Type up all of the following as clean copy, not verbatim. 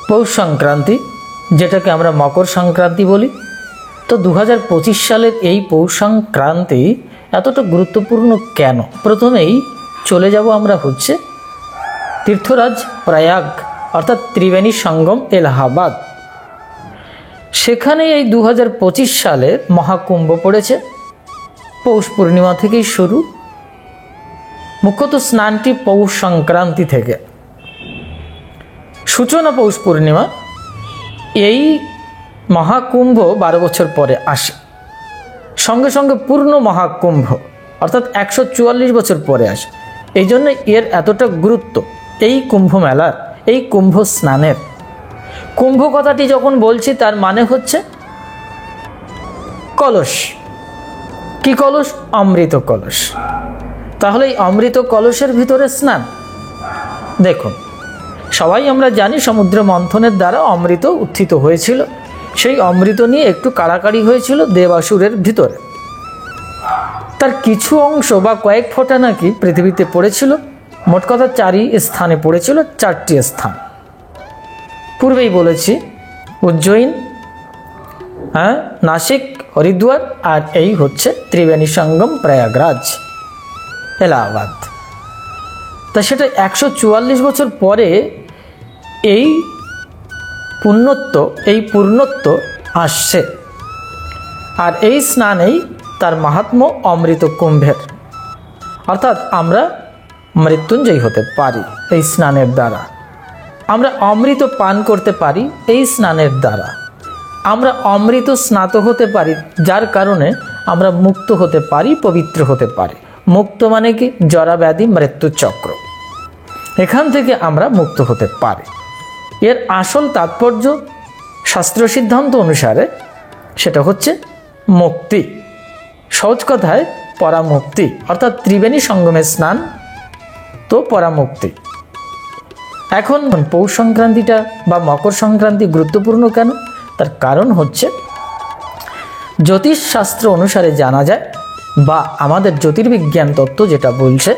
পৌষ সংক্রান্তি, যেটাকে আমরা মকর সংক্রান্তি বলি। তো 2025 সালের এই পৌষ সংক্রান্তি এতটা গুরুত্বপূর্ণ কেন? প্রথমেই চলে যাব আমরা হচ্ছে তীর্থরাজ প্রয়াগ অর্থাৎ ত্রিবেণী সঙ্গম এলাহাবাদ। সেখানে এই 2025 সালে মহাকুম্ভ পড়েছে। পৌষ পূর্ণিমা থেকেই শুরু। মুখ্যত স্নানটি পৌষ সংক্রান্তি থেকে, সূচনা পৌষ পূর্ণিমা। এই মহাকুম্ভ 12 বছর পরে আসে, সঙ্গে সঙ্গে পূর্ণ মহাকুম্ভ অর্থাৎ 144 বছর পরে আসে। এই জন্য এর এতটা গুরুত্ব এই কুম্ভ মেলার, এই কুম্ভ স্নানের। কুম্ভ কথাটি যখন বলছি তার মানে হচ্ছে কলস। কি কলস? অমৃত কলস। তাহলে এই অমৃত কলসের ভিতরে স্নান। দেখুন, সবাই আমরা জানি সমুদ্র মন্থনের দ্বারা অমৃত উত্থিত হয়েছিল। সেই অমৃত নিয়ে একটু কাড়াকাড়ি হয়েছিল দেবাসুরের ভিতরে। তার কিছু অংশ বা কয়েক ফোঁটা নাকি পৃথিবীতে পড়েছিল। মোট কথা 4ই স্থানে পড়েছিল, 4টি স্থান। পূর্বেই বলেছি উজ্জয়িন, নাসিক, হরিদ্বার, আর এই হচ্ছে ত্রিবেণী সঙ্গম প্রয়াগরাজ এলাহাবাদ। তা সেটা 144 বছর পরে এই পূর্ণত্ব আসছে। আর এই স্নানেই তার মাহাত্ম্য অমৃত কুম্ভের, অর্থাৎ আমরা মৃত্যুঞ্জয়ী হতে পারি এই স্নানের দ্বারা। আমরা অমৃত পান করতে পারি এই স্নানের দ্বারা। আমরা অমৃত স্নাত হতে পারি, যার কারণে আমরা মুক্ত হতে পারি, পবিত্র হতে পারি। মুক্ত মানে কি? জরা ব্যাধি মৃত্যু চক্র, এখান থেকে আমরা মুক্ত হতে পারি। এর আসল তাৎপর্য শাস্ত্র সিদ্ধান্ত অনুসারে সেটা হচ্ছে মুক্তি। সহজ কথায় পরামুক্তি, অর্থাৎ ত্রিবেণী সঙ্গমের স্নান তো পরামুক্তি। এখন পৌষ সংক্রান্তিটা বা মকর সংক্রান্তি গুরুত্বপূর্ণ কেন? তার কারণ হচ্ছে জ্যোতিষ শাস্ত্র অনুসারে জানা যায়, বা আমাদের জ্যোতির্বিজ্ঞান তত্ত্ব যেটা বলছে,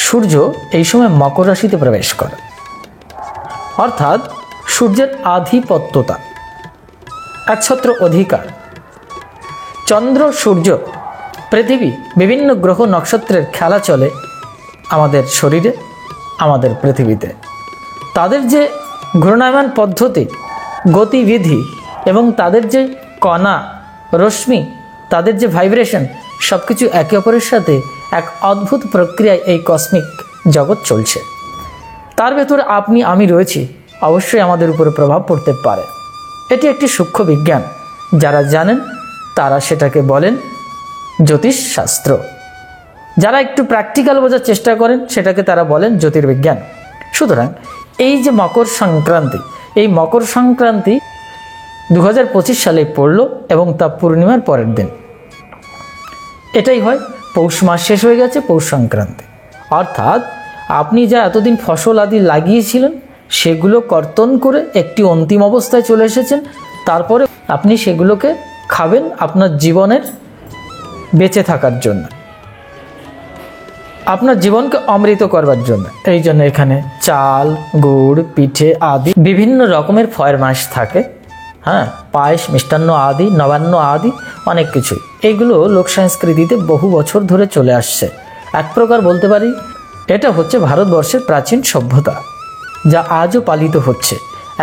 সূর্য এই সময় মকর রাশিতে প্রবেশ করে। অর্থাৎ সূর্যের আধিপত্যতা, একছত্র অধিকার। চন্দ্র, সূর্য, পৃথিবী, বিভিন্ন গ্রহ নক্ষত্রের খেলা চলে আমাদের শরীরে, আমাদের পৃথিবীতে। তাদের যে ঘূর্ণায়মান পদ্ধতি, গতিবিধি এবং তাদের যে কণা, রশ্মি, তাদের যে ভাইব্রেশন, সব কিছু একে অপরের সাথে এক অদ্ভুত প্রক্রিয়ায় এই কসমিক জগৎ চলছে। তার ভেতরে আপনি আমি রয়েছি, অবশ্যই আমাদের উপরে প্রভাব পড়তে পারে। এটি একটি সূক্ষ্ম বিজ্ঞান। যারা জানেন তারা সেটাকে বলেন জ্যোতিষ শাস্ত্র। যারা একটু প্র্যাকটিক্যাল বোঝার চেষ্টা করেন সেটাকে তারা বলেন জ্যোতির্বিজ্ঞান। সুতরাং এই যে মকর সংক্রান্তি, এই মকর সংক্রান্তি 2025 সালে পড়ল এবং তা পূর্ণিমার পরের দিন। এটাই হয়, পৌষ মাস শেষ হয়ে গেছে, পৌষ সংক্রান্তি। অর্থাৎ আপনি যা এতদিন ফসল আদি লাগিয়েছিলেন সেগুলো কর্তন করে একটি অন্তিম অবস্থায় চলে এসেছেন। তারপরে আপনি সেগুলোকে খাবেন আপনার জীবনের বেঁচে থাকার জন্য, আপনার জীবনকে অমৃত করবার জন্য। এই জন্য এখানে চাল, গুড়, পিঠে আদি বিভিন্ন রকমের ফরমাশ থাকে। পায়েস, মিষ্টান্ন আদি, নবান্ন আদি অনেক কিছুই। এইগুলো লোক সংস্কৃতিতে বহু বছর ধরে চলে আসছে। এক প্রকার বলতে পারি এটা হচ্ছে ভারতবর্ষের প্রাচীন সভ্যতা, যা আজও পালিত হচ্ছে।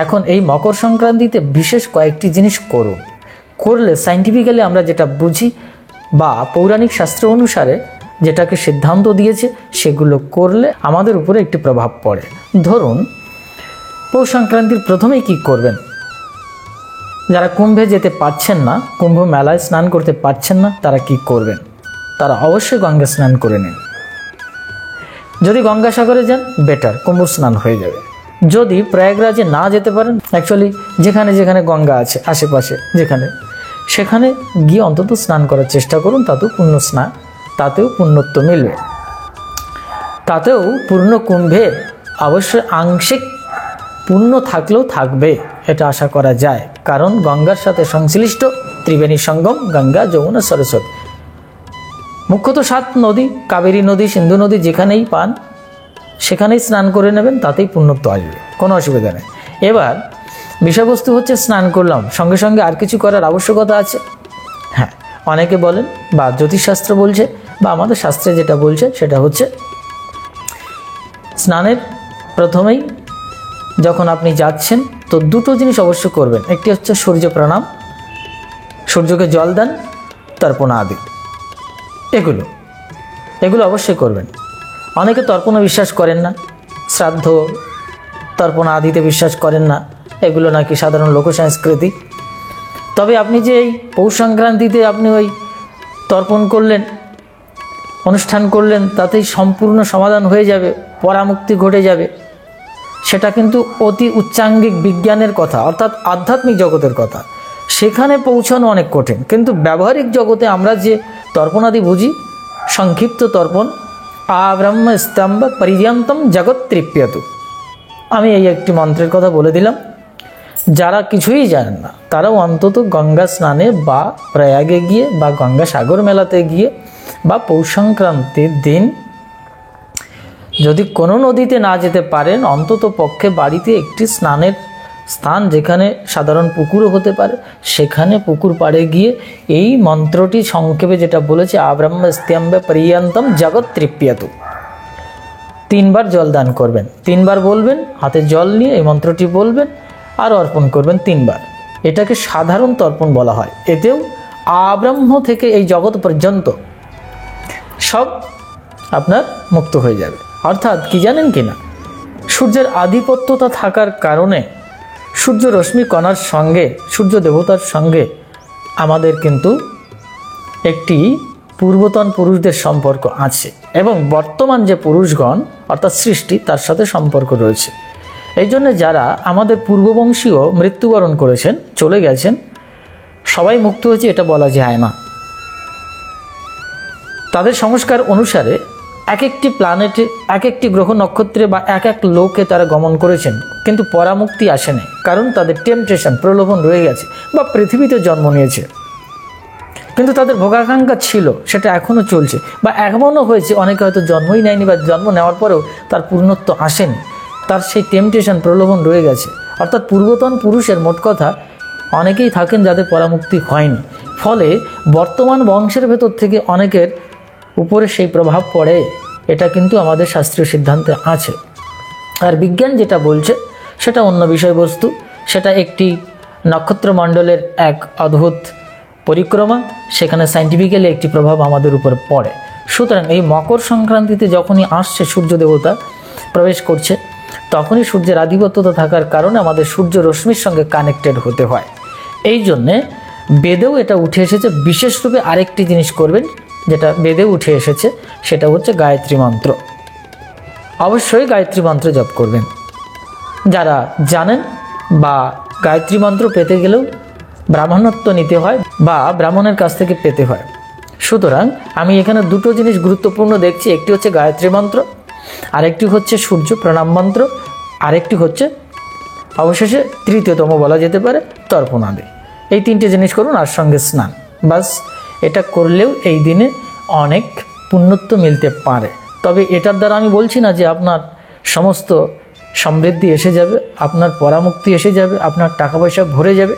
এখন এই মকর সংক্রান্তিতে বিশেষ কয়েকটি জিনিস করলে সাইন্টিফিক্যালি আমরা যেটা বুঝি বা পৌরাণিক শাস্ত্র অনুসারে যেটাকে সিদ্ধান্ত দিয়েছে, সেগুলো করলে আমাদের উপরে একটি প্রভাব পড়ে। ধরুন, পৌষ সংক্রান্তির প্রথমেই কি করবেন? যারা কুম্ভে যেতে পারছেন না, কুম্ভ মেলায় স্নান করতে পারছেন না, তারা কি করবেন? তারা অবশ্যই গঙ্গা স্নান করে নিন। যদি গঙ্গাসাগরে যান বেটার, কুম্ভ স্নান হয়ে যাবে। যদি প্রয়াগরাজে না যেতে পারেন, অ্যাকচুয়ালি যেখানে যেখানে গঙ্গা আছে আশেপাশে, সেখানে গিয়ে অন্তত স্নান করার চেষ্টা করুন। তাতেও পুণ্য স্নান, তাতেও পুণ্যত্ব মিলবে। তাতেও পূর্ণ কুম্ভে অবশ্যই আংশিক পুণ্য থাকলেও থাকবে, এটা আশা করা যায়। কারণ গঙ্গার সাথে সংশ্লিষ্ট ত্রিবেণী সঙ্গম, গঙ্গা, যমুনা, সরস্বতী। মুখ্যত 7 নদী, কাবেরী নদী, সিন্ধু নদী, যেখানেই পান সেখানেই স্নান করে নেবেন, তাতেই পুণ্যত্ব আসবে, কোনো অসুবিধা নেই। এবার বিষয়বস্তু হচ্ছে স্নান করলাম, সঙ্গে সঙ্গে আর কিছু করার আবশ্যকতা আছে? হ্যাঁ, অনেকে বলেন বা জ্যোতিষশাস্ত্র বলছে বা আমাদের শাস্ত্রে যেটা বলছে সেটা হচ্ছে স্নানের প্রথমেই যখন আপনি যাচ্ছেন তো দুটো জিনিস অবশ্য করবেন। একটি হচ্ছে সূর্য প্রণাম, সূর্যকে জল দান, তর্পণা আদি, এগুলো অবশ্যই করবেন। অনেকে তর্পণা বিশ্বাস করেন না, শ্রাদ্ধ তর্পণা আদিতে বিশ্বাস করেন না, এগুলো নাকি সাধারণ লোকসংস্কৃতি। তবে আপনি যে এই পৌষ সংক্রান্তিতে আপনি ওই তর্পণ করলেন, অনুষ্ঠান করলেন, তাতেই সম্পূর্ণ সমাধান হয়ে যাবে, পরামুক্তি ঘটে যাবে, সেটা কিন্তু অতি উচ্চাঙ্গিক বিজ্ঞানের কথা, অর্থাৎ আধ্যাত্মিক জগতের কথা। সেখানে পৌঁছানো অনেক কঠিন। কিন্তু ব্যবহারিক জগতে আমরা যে তর্পণাদি বুঝি, সংক্ষিপ্ত তর্পণ, আব্রহ্ম স্তম্ভ পর্যন্তম জগৎ তৃপ্যতু। আমি এই একটি মন্ত্রের কথা বলে দিলাম। যারা কিছুই জানেন না তারাও অন্তত গঙ্গা স্নানে বা প্রয়াগে গিয়ে বা গঙ্গা সাগর মেলাতে গিয়ে বা পৌষ সংক্রান্তির দিন যদি কোনো নদীতে না যেতে পারেন, অন্তত পক্ষে বাড়িতে একটি স্নানের স্থান, যেখানে সাধারণ পুকুরও হতে পারে, সেখানে পুকুর পাড়ে গিয়ে এই মন্ত্রটি সংক্ষেপে যেটা বলেছে আব্রহ্ম স্তম্ভে পর্যন্তম জগৎ তৃপ্যতু, 3 বার জল দান করবেন। 3 বার বলবেন, হাতে জল নিয়ে এই মন্ত্রটি বলবেন আর অর্পণ করবেন 3 বার। এটাকে সাধারণ তর্পণ বলা হয়। এতেও আব্রহ্ম থেকে এই জগৎ পর্যন্ত সব আপনার মুক্ত হয়ে যাবে। অর্থাৎ কি জানেন কি না, সূর্যের আধিপত্যতা থাকার কারণে সূর্য রশ্মি কণার সঙ্গে, সূর্য দেবতার সঙ্গে আমাদের কিন্তু একটি পূর্বতন পুরুষদের সম্পর্ক আছে এবং বর্তমান যে পুরুষগণ অর্থাৎ সৃষ্টি, তার সাথে সম্পর্ক রয়েছে। এই জন্য যারা আমাদের পূর্ববংশীয় মৃত্যুবরণ করেছেন, চলে গেছেন, সবাই মুক্ত হয়েছে এটা বলা যায় না। তাদের সংস্কার অনুসারে এক একটি প্ল্যানেটে, এক একটি গ্রহ নক্ষত্রে বা এক এক লোকে তারা গমন করেছেন, কিন্তু পরামুক্তি আসেনি, কারণ তাদের টেম্পটেশন, প্রলোভন রয়ে গেছে বা পৃথিবীতে জন্ম নিয়েছে, কিন্তু তাদের ভোগাকাঙ্ক্ষা ছিল, সেটা এখনও চলছে বা এমনও হয়েছে অনেকে হয়তো জন্মই নেয়নি বা জন্ম নেওয়ার পরেও তার পূর্ণত্ব আসেনি, তার সেই টেম্পটেশন, প্রলোভন রয়ে গেছে। অর্থাৎ পূর্বতন পুরুষের মোট কথা অনেকেই থাকেন যাদের পরামুক্তি হয়নি, ফলে বর্তমান বংশের ভেতর থেকে অনেকের উপরে সেই প্রভাব পড়ে। এটা কিন্তু আমাদের শাস্ত্রীয় সিদ্ধান্তে আছে। আর বিজ্ঞান যেটা বলছে সেটা অন্য বিষয়বস্তু, সেটা একটি নক্ষত্রমণ্ডলের এক অদ্ভুত পরিক্রমা, সেখানে সায়েন্টিফিক্যালি একটি প্রভাব আমাদের উপর পড়ে। সুতরাং এই মকর সংক্রান্তিতে যখনই আসছে সূর্য দেবতা প্রবেশ করছে, তখনই সূর্যের আধিপত্যতা থাকার কারণে আমাদের সূর্য রশ্মির সঙ্গে কানেক্টেড হতে হয়। এই জন্যে বেদেও এটা উঠে এসেছে। বিশেষ রূপে আরেকটি জিনিস করবেন যেটা বেদে উঠে এসেছে, সেটা হচ্ছে গায়ত্রী মন্ত্র। অবশ্যই গায়ত্রী মন্ত্র জপ করবেন। যারা জানেন বা গায়ত্রী মন্ত্র পেতে গেলেও ব্রাহ্মণত্ব নিতে হয় বা ব্রাহ্মণের কাছ থেকে পেতে হয়। সুতরাং আমি এখানে দুটো জিনিস গুরুত্বপূর্ণ দেখছি, একটি হচ্ছে গায়ত্রী মন্ত্র, আরেকটি হচ্ছে সূর্য প্রণাম মন্ত্র, আরেকটি হচ্ছে অবশেষে তৃতীয়তম বলা যেতে পারে তর্পণাদি। এই 3টে জিনিস করুন, আর সঙ্গে স্নান। বাস, এটা করলেও এই দিনে অনেক পুণ্যত্ব মিলতে পারে। তবে এটার দ্বারা আমি বলছি না যে আপনার সমস্ত সমৃদ্ধি এসে যাবে, আপনার পরামুক্তি এসে যাবে, আপনার টাকা পয়সা ভরে যাবে।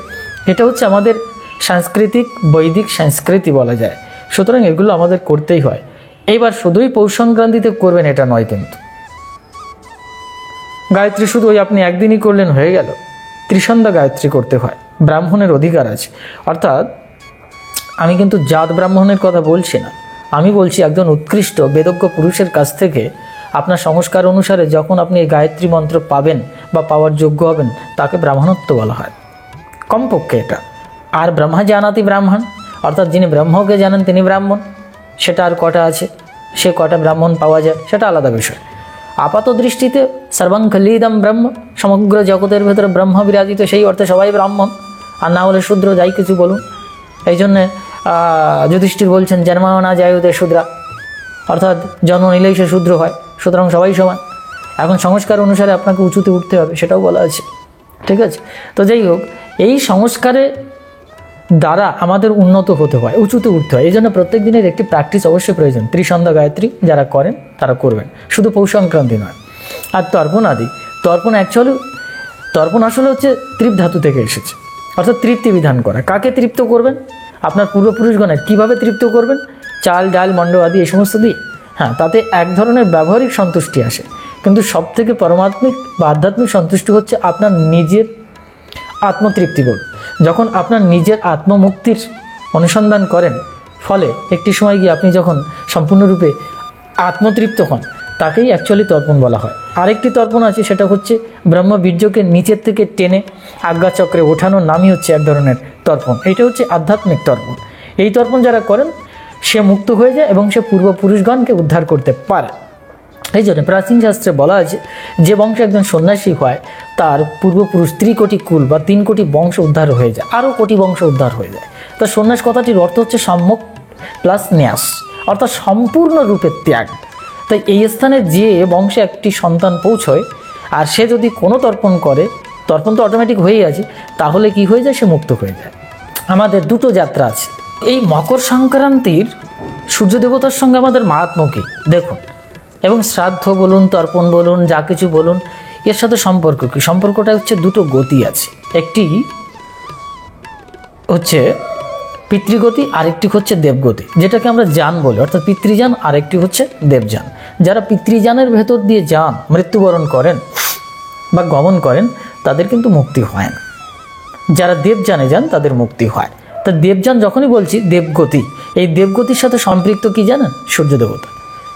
এটা হচ্ছে আমাদের সাংস্কৃতিক, বৈদিক সংস্কৃতি বলা যায়। সুতরাং এগুলো আমাদের করতেই হয়। এইবার শুধুই পৌষ সংক্রান্তিতে করবেন এটা নয়, কিন্তু গায়ত্রী শুধু ওই আপনি একদিনই করলেন হয়ে গেল। ত্রিসন্ধ্যা গায়ত্রী করতে হয়, ব্রাহ্মণের অধিকার আছে। অর্থাৎ আমি কিন্তু জাত ব্রাহ্মণের কথা বলছি না, আমি বলছি একজন উৎকৃষ্ট বেদজ্ঞ পুরুষের কাছ থেকে আপনার সংস্কার অনুসারে যখন আপনি এই গায়ত্রী মন্ত্র পাবেন বা পাওয়ার যোগ্য হবেন, তাকে ব্রাহ্মণত্ব বলা হয় কমপক্ষে এটা। আর ব্রহ্মা জানাতি ব্রাহ্মণ, অর্থাৎ যিনি ব্রহ্মকে জানেন তিনি ব্রাহ্মণ। সেটা আর কটা আছে, সে কটা ব্রাহ্মণ পাওয়া যায় সেটা আলাদা বিষয়। আপাত দৃষ্টিতে সর্বং খলিদম ব্রহ্ম, সমগ্র জগতের ভেতরে ব্রহ্ম বিরাজিত, সেই অর্থে সবাই ব্রাহ্মণ, আর না হলে শূদ্র, যাই কিছু বলুন। এই জন্যে যুধিষ্ঠির বলছেন জন্মানো না যায়ুতে শূদ্রা, অর্থাৎ জন্ম নিলেই সে শূদ্র হয়, সুতরাং সবাই সমান। এখন সংস্কার অনুসারে আপনাকে উঁচুতে উঠতে হবে, সেটাও বলা আছে, ঠিক আছে। তো যাই হোক, এই সংস্কারে দ্বারা আমাদের উন্নত হতে হয়, উঁচুতে উঠতে হয়। এই জন্য প্রত্যেক দিনের একটি প্র্যাকটিস অবশ্যই প্রয়োজন। ত্রিসন্ধ্যা গায়ত্রী যারা করেন তারা করবেন, শুধু পৌষ সংক্রান্তি নয়। আর তর্পণ আদি, তর্পণ অ্যাকচুয়ালি তর্পণ আসলে হচ্ছে তৃপ্ত ধাতু থেকে এসেছে, অর্থাৎ তৃপ্তি বিধান করা। কাকে তৃপ্ত করবেন? আপনার পূর্বপুরুষগণের। কীভাবে তৃপ্ত করবেন? চাল, ডাল, মণ্ড আদি এই সমস্ত দিয়ে। হ্যাঁ, তাতে এক ধরনের ব্যবহারিক সন্তুষ্টি আসে, কিন্তু সবথেকে পরমাত্মিক বা আধ্যাত্মিক সন্তুষ্টি হচ্ছে আপনার নিজের আত্মতৃপ্তিবোধ। যখন আপনার নিজের আত্মমুক্তির অনুসন্ধান করেন, ফলে একটি সময় গিয়ে আপনি যখন সম্পূর্ণরূপে আত্মতৃপ্ত হন, তাকেই অ্যাকচুয়ালি তর্পণ বলা হয়। আরেকটি তর্পণ আছে, সেটা হচ্ছে ব্রহ্মবীর্যকে নিচের থেকে টেনে আজ্ঞাচক্রে ওঠানোর নামই হচ্ছে এক ধরনের তর্পণ। এইটা হচ্ছে আধ্যাত্মিক তর্পণ। এই তর্পণ যারা করেন সে মুক্ত হয়ে যায় এবং সে পূর্বপুরুষগণকে উদ্ধার করতে পারে। এই জন্য প্রাচীন শাস্ত্রে বলা আছে, যে বংশে একজন সন্ন্যাসী হয় তার পূর্বপুরুষ 3 কোটি কুল বা 3 কোটি বংশ উদ্ধার হয়ে যায়, আরও কোটি বংশ উদ্ধার হয়ে যায়। তো সন্ন্যাস কথাটির অর্থ হচ্ছে সম্যক প্লাস ন্যাস, অর্থাৎ সম্পূর্ণরূপে ত্যাগ। তাই এই স্থানে যে বংশে একটি সন্তান পৌঁছয় আর সে যদি কোনো তর্পণ করে, তর্পণ তো অটোমেটিক হয়েই আছে, তাহলে কি হয়ে যায়? সে মুক্ত হয়ে যায়। আমাদের দুটো যাত্রা আছে। এই মকর সংক্রান্তির সূর্য দেবতার সঙ্গে আমাদের মাহাত্ম্য কী দেখুন, এবং শ্রাদ্ধ বলুন, তর্পণ বলুন, যা কিছু বলুন, এর সাথে সম্পর্ক কী? সম্পর্কটা হচ্ছে দুটো গতি আছে। একটি হচ্ছে পিতৃগতি, আরেকটি হচ্ছে দেবগতি, যেটাকে আমরা যান বলি, অর্থাৎ পিতৃযান, আরেকটি হচ্ছে দেবযান। যারা পিতৃযানের ভেতর দিয়ে যান মৃত্যুবরণ করেন বা গমন করেন, তাদের কিন্তু মুক্তি হয় না। যারা দেবযানে যান তাদের মুক্তি হয়। তা দেবযান যখনই বলছি দেবগতি, এই দেবগতির সাথে সম্পৃক্ত কি জানেন? সূর্য দেবতা।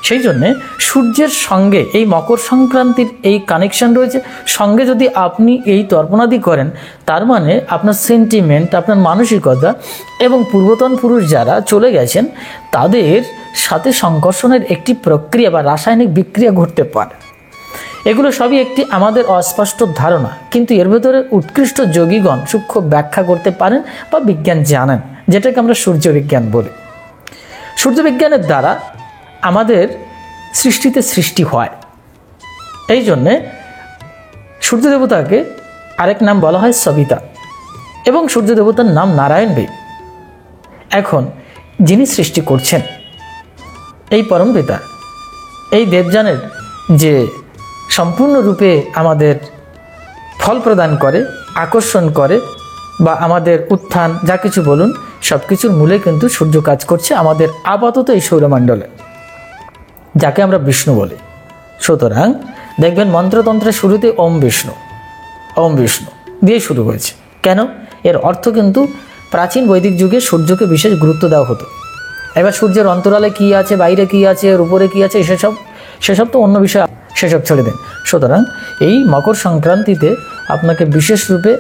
সেই জন্যে সূর্যের সঙ্গে এই মকর সংক্রান্তির এই কানেকশন রয়েছে। সঙ্গে যদি আপনি এই তর্পণাদি করেন, তার মানে আপনার সেন্টিমেন্ট, আপনার মানসিকতা এবং পূর্বতন পুরুষ যারা চলে গেছেন তাদের সাথে সংকর্ষণের একটি প্রক্রিয়া বা রাসায়নিক বিক্রিয়া ঘটতে পারে। এগুলো সবই একটি আমাদের অস্পষ্ট ধারণা, কিন্তু এর ভেতরে উৎকৃষ্ট যোগীগণ সূক্ষ্ম ব্যাখ্যা করতে পারেন বা বিজ্ঞান জানেন, যেটাকে আমরা সূর্য বিজ্ঞান বলি। সূর্য বিজ্ঞানের দ্বারা আমাদের সৃষ্টিতে সৃষ্টি হয়। এই জন্যে সূর্য দেবতাকে আরেক নাম বলা হয় সবিতা, এবং সূর্য দেবতার নাম নারায়ণ দেব। এখন যিনি সৃষ্টি করছেন এই পরম পিতা, এই দেবযানের যে সম্পূর্ণরূপে আমাদের ফল প্রদান করে, আকর্ষণ করে, বা আমাদের উত্থান যা কিছু বলুন, সব কিছুর মূলে কিন্তু সূর্য কাজ করছে আমাদের আপাতত এই সৌরমণ্ডলে, যাকে আমরা বিষ্ণু বলি। সুতরাং দেখবেন মন্ত্রতন্ত্রের শুরুতে ওম বিষ্ণু, ওম বিষ্ণু দিয়ে শুরু হয়েছে। কেন? এর অর্থ কিন্তু প্রাচীন বৈদিক যুগে সূর্যকে বিশেষ গুরুত্ব দেওয়া হতো। এবার সূর্যের অন্তরালে কী আছে, বাইরে কী আছে, এর উপরে কী আছে, সেসব তো অন্য বিষয়, সেসব ছেড়ে দিন। সুতরাং এই মকর সংক্রান্তিতে আপনাকে বিশেষ রূপে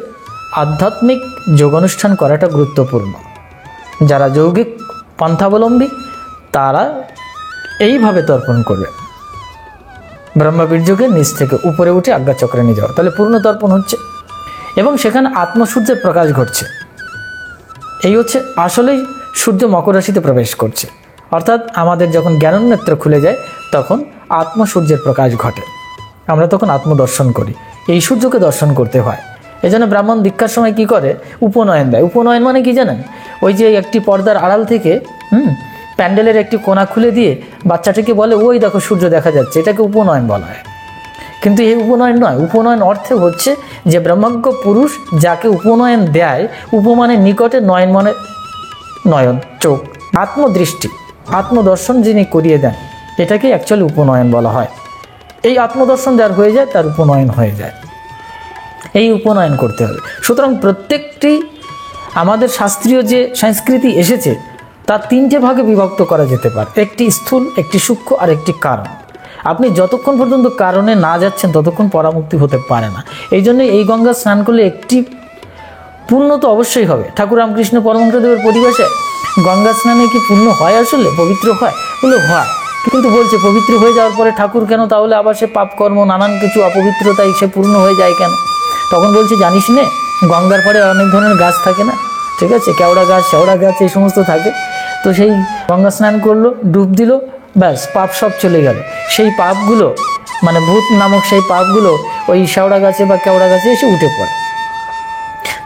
আধ্যাত্মিক যোগানুষ্ঠান করাটা গুরুত্বপূর্ণ। যারা যৌগিক পন্থাবলম্বী তারা এইভাবে তর্পণ করবে, ব্রহ্মবীর্যকে নিচ থেকে উপরে উঠে আজ্ঞাচক্রে নিয়ে যাওয়া, তাহলে পূর্ণ তর্পণ হচ্ছে এবং সেখানে আত্মসূর্যের প্রকাশ ঘটছে। এই হচ্ছে আসলেই সূর্য মকর রাশিতে প্রবেশ করছে, অর্থাৎ আমাদের যখন জ্ঞাননেত্র খুলে যায় তখন আত্মসূর্যের প্রকাশ ঘটে, আমরা তখন আত্মদর্শন করি। এই সূর্যকে দর্শন করতে হয়। এই জন্য ব্রাহ্মণ দীক্ষার সময় কি করে? উপনয়ন দেয়। উপনয়ন মানে কি জানেন? ওই যে একটি পর্দার আড়াল থেকে প্যান্ডেলের একটি কোণা খুলে দিয়ে বাচ্চাটিকে বলে, ওই দেখো সূর্য দেখা যাচ্ছে, এটাকে উপনয়ন বলা হয়। কিন্তু এই উপনয়ন নয়। উপনয়ন অর্থে হচ্ছে যে ব্রহ্মজ্ঞ পুরুষ যাকে উপনয়ন দেয়, উপমানের নিকটে, নয়ন মানে নয়ন, চোখ, আত্মদৃষ্টি, আত্মদর্শন যিনি করিয়ে দেন, এটাকে অ্যাকচুয়ালি উপনয়ন বলা হয়। এই আত্মদর্শন যার হয়ে যায় তার উপনয়ন হয়ে যায়। এই উপনয়ন করতে হবে। সুতরাং প্রত্যেকটি আমাদের শাস্ত্রীয় যে সংস্কৃতি এসেছে তার 3টে ভাগে বিভক্ত করা যেতে পারে, একটি স্থূল, একটি সূক্ষ্ম আর একটি কারণ। আপনি যতক্ষণ পর্যন্ত কারণে না যাচ্ছেন ততক্ষণ পরামুক্তি হতে পারে না। এই জন্য এই গঙ্গা স্নান করলে একটি পুণ্য তো অবশ্যই হবে। ঠাকুর রামকৃষ্ণ পরমহংসদেবের পরিবেশে গঙ্গা স্নানে কি পুণ্য হয়? আসলে পবিত্র হয় বলে হয়, কিন্তু বলছে পবিত্র হয়ে যাওয়ার পরে ঠাকুর কেন তাহলে আবার সে পাপকর্ম নানান কিছু অপবিত্রতায় সে পূর্ণ হয়ে যায় কেন? তখন বলছে জানিস নে, গঙ্গার পরে অনেক ধরনের গাছ থাকে না, ঠিক আছে, কেওড়া গাছ, শেওড়া গাছ, এই সমস্ত থাকে। তো সেই গঙ্গা স্নান করলো, ডুব দিল, ব্যাস পাপ সব চলে গেল। সেই পাপগুলো মানে ভূত নামক সেই পাপগুলো ওই শেওড়া গাছে বা কেওড়া গাছে এসে উঠে পড়ে।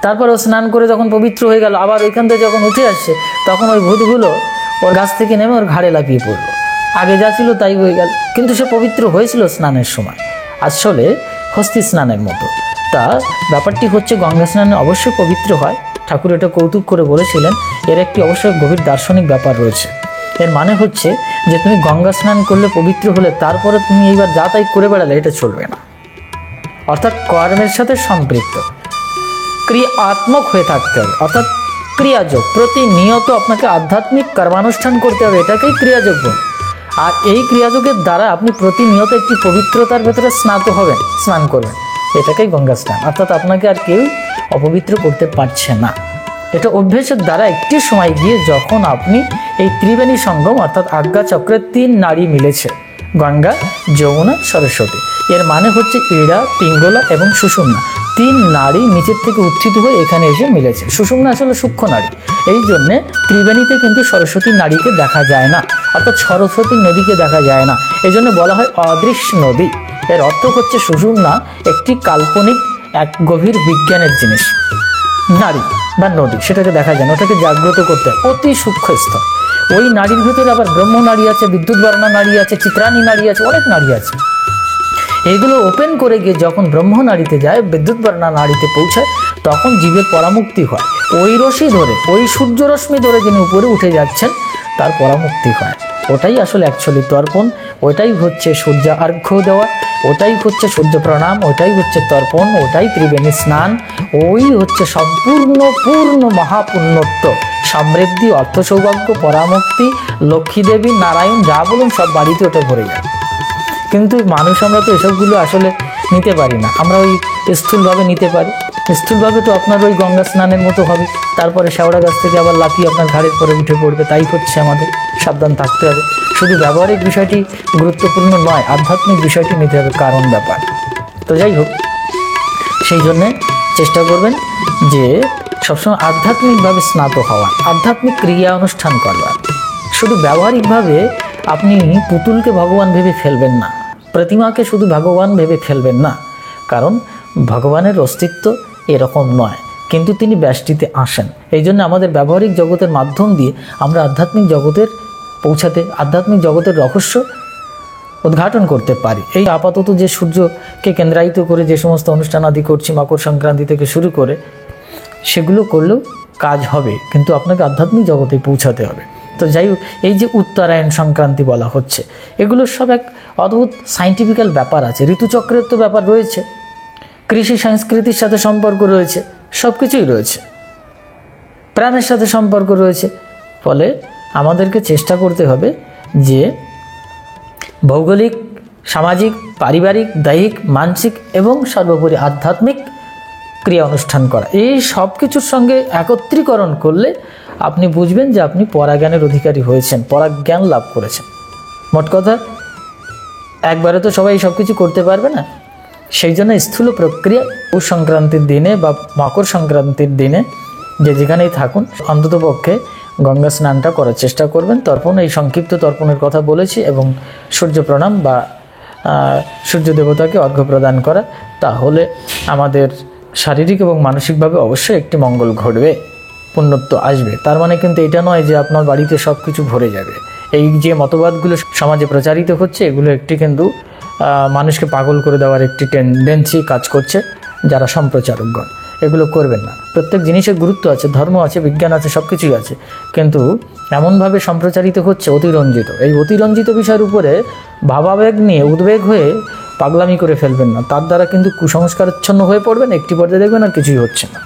তারপর ও স্নান করে যখন পবিত্র হয়ে গেল, আবার ওইখান থেকে যখন উঠে আসছে তখন ওই ভূতগুলো ওর গাছ থেকে নেমে ওর ঘাড়ে লাফিয়ে পড়লো। আগে যা ছিল তাই হয়ে গেল, কিন্তু সে পবিত্র হয়েছিল স্নানের সময়। আসলে হস্তি স্নানের মতো। তা ব্যাপারটি হচ্ছে গঙ্গা স্নানে অবশ্যই পবিত্র হয়। ঠাকুর এটা কৌতুক করে বলেছিলেন, এর একটি অবশ্যই গভীর দার্শনিক ব্যাপার রয়েছে। এর মানে হচ্ছে যে তুমি গঙ্গা স্নান করলে পবিত্র হলে তারপরে তুমি এইবার যা তাই করে বেড়ালে, এটা চলবে না। অর্থাৎ কর্মের সাথে সম্পৃক্ত, ক্রিয়াত্মক হয়ে থাকতে হবে, অর্থাৎ ক্রিয়াযোগ। প্রতিনিয়ত আপনাকে আধ্যাত্মিক কর্মানুষ্ঠান করতে হবে, এটাকেই ক্রিয়াযোগ বলে। আর এই ক্রিয়াযোগের দ্বারা আপনি প্রতিনিয়ত একটি পবিত্রতার ভেতরে স্নাত হবেন, স্নান করবেন, এটাকেই গঙ্গা স্নান। অর্থাৎ আপনাকে আর কেউ অপবিত্র করতে পারছে না। এটা অভ্যেসের দ্বারা একটি সময় গিয়ে যখন আপনি এই ত্রিবেণী সঙ্গম অর্থাৎ আজ্ঞা চক্রের 3 নারী মিলেছে, গঙ্গা, যমুনা, সরস্বতী, এর মানে হচ্ছে ইড়া, পিঙ্গলা এবং সুষুম্না, 3 নারী নিচের থেকে উত্থিত হয়ে এখানে এসে মিলেছে। সুষুম্না আসলে সূক্ষ্ম নারী, এই জন্যে ত্রিবেণীতে কিন্তু সরস্বতী নারীকে দেখা যায় না, অর্থাৎ সরস্বতী নদীকে দেখা যায় না, এই জন্য বলা হয় অদৃশ্য নদী। এর অর্থ হচ্ছে সুষুম্না একটি কাল্পনিক, এক গভীর বিজ্ঞানের জিনিস, নারী বা নদী, সেটাকে দেখা যায় না, ওটাকে জাগ্রত করতে হয়, অতি সূক্ষ্ম স্তর। ওই নারীর ভিতরে আবার ব্রহ্ম নারী আছে, বিদ্যুৎ বর্ণা নারী আছে, চিত্রাণী নারী আছে, অনেক নারী আছে। এইগুলো ওপেন করে গিয়ে যখন ব্রহ্ম নারীতে যায়, বিদ্যুৎ বর্ণা নারীতে পৌঁছায়, তখন জীবের পরামুক্তি হয়। ওই রশ্মি ধরে, ওই সূর্য রশ্মি ধরে যিনি উপরে উঠে যাচ্ছেন, তার পরামুক্তি হয়। ওটাই আসলে অ্যাকচুয়ালি তর্পণ, ওটাই হচ্ছে সূর্য অর্ঘ্য দেওয়া, ওটাই হচ্ছে সূর্য প্রণাম, ওটাই হচ্ছে তর্পণ, ওটাই ত্রিবেণী স্নান, ওই হচ্ছে পূর্ণ মহাপুণ্যত্ব, সমৃদ্ধি, অর্থ সৌভাগ্য, পরামুক্তি, লক্ষ্মী দেবী, নারায়ণ, যা বলুন সব বাড়িতে ওটা ভরে যায়। কিন্তু মানুষ আমরা তো এসবগুলো আসলে নিতে পারি না, আমরা ওই স্থূলভাবে নিতে পারি। স্থূলভাবে তো আপনার ওই গঙ্গা স্নানের মতো হবে, তারপরে শেওড়া গাছ থেকে আবার লাফিয়ে আপনার ঘাড়ের পরে উঠে পড়বে, তাই হচ্ছে আমাদের সাবধান থাকতে হবে। শুধু ব্যবহারিক বিষয়টি গুরুত্বপূর্ণ নয়, আধ্যাত্মিক বিষয়টি নিতে হবে, কারণ ব্যাপার। তো যাই হোক, সেই জন্যে চেষ্টা করবেন যে সবসময় আধ্যাত্মিকভাবে স্নাত হওয়া, আধ্যাত্মিক ক্রিয়া অনুষ্ঠান করবার। শুধু ব্যবহারিকভাবে আপনি পুতুলকে ভগবান ভেবে ফেলবেন না, প্রতিমাকে শুধু ভগবান ভেবে ফেলবেন না, কারণ ভগবানের অস্তিত্ব এরকম নয়, কিন্তু তিনি ব্যষ্টিতে আসেন। এই জন্য আমাদের ব্যবহারিক জগতের মাধ্যম দিয়ে আমরা আধ্যাত্মিক জগতের পৌঁছাতে, আধ্যাত্মিক জগতের রহস্য উদ্ঘাটন করতে পারি। এই আপাতত যে সূর্যকে কেন্দ্রায়িত করে যে সমস্ত অনুষ্ঠান আদি করছি, মকর সংক্রান্তি থেকে শুরু করে, সেগুলো করলেও কাজ হবে, কিন্তু আপনাকে আধ্যাত্মিক জগতে পৌঁছাতে হবে। তো যাই হোক, এই যে উত্তরায়ণ সংক্রান্তি বলা হচ্ছে, এগুলোর সব এক অদ্ভুত সাইন্টিফিক্যাল ব্যাপার আছে, ঋতুচক্রের তো ব্যাপার রয়েছে, কৃষি সংস্কৃতির সাথে সম্পর্ক রয়েছে, সব কিছুই রয়েছে, প্রাণের সাথে সম্পর্ক রয়েছে। ফলে আমাদেরকে চেষ্টা করতে হবে যে ভৌগোলিক, সামাজিক, পারিবারিক, দৈহিক, মানসিক এবং সর্বোপরি আধ্যাত্মিক ক্রিয়া অনুষ্ঠান করা। এই সব কিছুর সঙ্গে একত্রীকরণ করলে আপনি বুঝবেন যে আপনি পরাজ্ঞানের অধিকারী হয়েছেন, পরাজ্ঞান লাভ করেছেন। মোট কথা, একবারে তো সবাই সব কিছু করতে পারবে না, সেই জন্য স্থূল প্রক্রিয়া পৌষ সংক্রান্তির দিনে বা মকর সংক্রান্তির দিনে যে যেখানেই থাকুন, অন্তত পক্ষে গঙ্গা স্নানটা করার চেষ্টা করবেন। তর্পণ, এই সংক্ষিপ্ত তর্পণের কথা বলেছি, এবং সূর্য প্রণাম বা সূর্য দেবতাকে অর্ঘ্য প্রদান করা, তাহলে আমাদের শারীরিক এবং মানসিকভাবে অবশ্যই একটি মঙ্গল ঘটবে, পুণ্যত্ব আসবে। তার মানে কিন্তু এটা নয় যে আপনার বাড়িতে সব কিছু ভরে যাবে। এই যে মতবাদগুলো সমাজে প্রচারিত হচ্ছে, এগুলো একটি কিন্তু মানুষকে পাগল করে দেওয়ার একটি টেন্ডেন্সি কাজ করছে, যারা সম্প্রচারকগণ। এগুলো করবেন না। প্রত্যেক জিনিসের গুরুত্ব আছে, ধর্ম আছে, বিজ্ঞান আছে, সব কিছুই আছে, কিন্তু এমনভাবে সম্প্রচারিত হচ্ছে অতিরঞ্জিত। এই অতিরঞ্জিত বিষয়ের উপরে ভাবাবেগ নিয়ে উদ্বেগ হয়ে পাগলামি করে ফেলবেন না, তার দ্বারা কিন্তু কুসংস্কারাচ্ছন্ন হয়ে পড়বেন, একটি পর্যায়ে দেখবেন আর কিছুই হচ্ছে না।